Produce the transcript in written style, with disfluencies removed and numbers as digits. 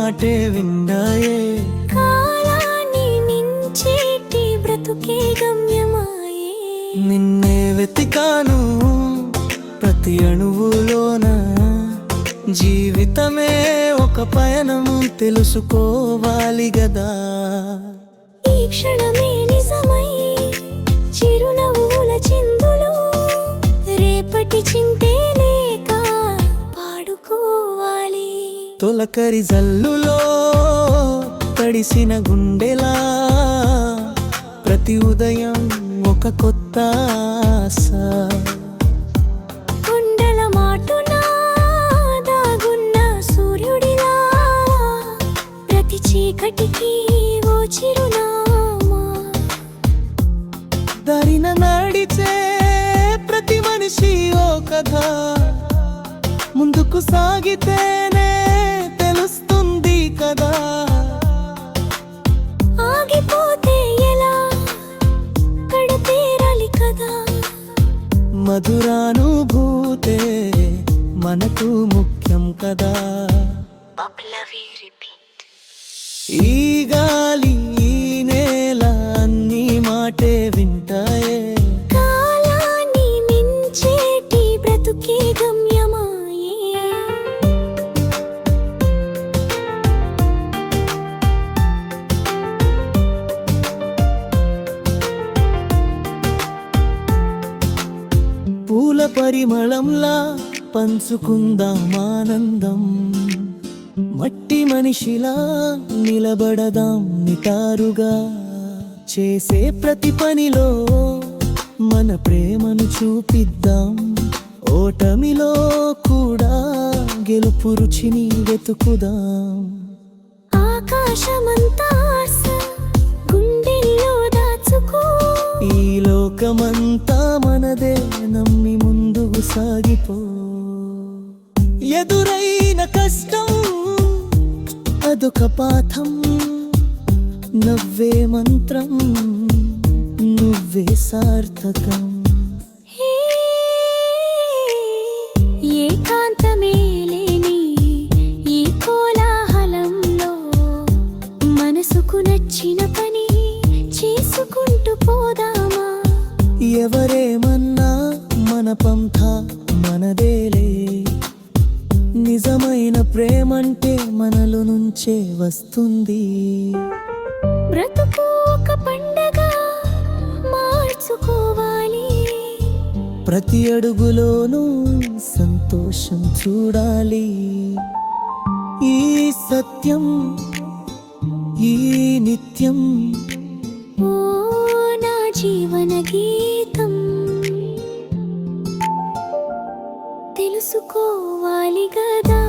మాటే విన్నాయే. కాలాన్ని మించేటి బ్రతుకే గమ్యమాయే. నిన్నే వెతికాను ప్రతి అణువులోన, జీవితమే ఒక పయనం తెలుసుకోవాలి గదా. ఈ క్షణమే నిజమై చిరునవ్వుల చిందులు, రేపటి చింతే లేక పాడుకోవాలి. తొలకరి జల్లులో తడిసిన గుండెలా, ప్రతి ఉదయం ఒక కొత్త ఆశ. కొండల మాటున దాగున్న సూర్యుడిలా, ప్రతి చీకటికి ఓ చిరునామా. దారిన నడిచే ప్రతి మనిషి ఓ కథ, ముందుకు సాగితేనే తెలుస్తుంది కదా. ఆగిపోతే ఎలా కడతేరాలి కదా. మధురానుభూతే మనకు ముఖ్యం కదా. ఈ గాలి ఈ నేల అన్ని మాటే వింటాయే. కాలాన్ని మించేటి బ్రతుకే గమ్యమాయే. పూల పరిమళంలా పంచుకుందాం ఆనందం, మట్టి మనిషిలా నిలబడదాం నిటారుగా. చేసే ప్రతి పనిలో మన ప్రేమను చూపిద్దాం, ఓటమిలో కూడా గెలుపు రుచిని వెతుకుదాం. ఆకాశమంతా ఆశ గుండెల్లో దాచుకో. ఈ లోకమంతా మనదే నమ్మి ముందుకు సాగిపో. ఎదురైన కష్టం అదొక పాఠం, నవ్వే మంత్రం నువ్వే సార్థకం. ఏకాంతమే లేని ఈ కోలాహలంలో మనసుకు నచ్చిన పని చేసుకుంటూ పోదామా. ఎవరేమన్నా మన పంథ మనదేలే, నిజమైన ప్రేమంటే మనలో నుంచే వస్తుంది. బ్రతుకు ఒక పండగ మార్చుకోవాలి. ప్రతి అడుగులోనూ సంతోషం చూడాలి. ఈ సత్యం ఈ నిత్యం ఓ నా జీవన గీతం, తెలుసుకోవాలి గదా.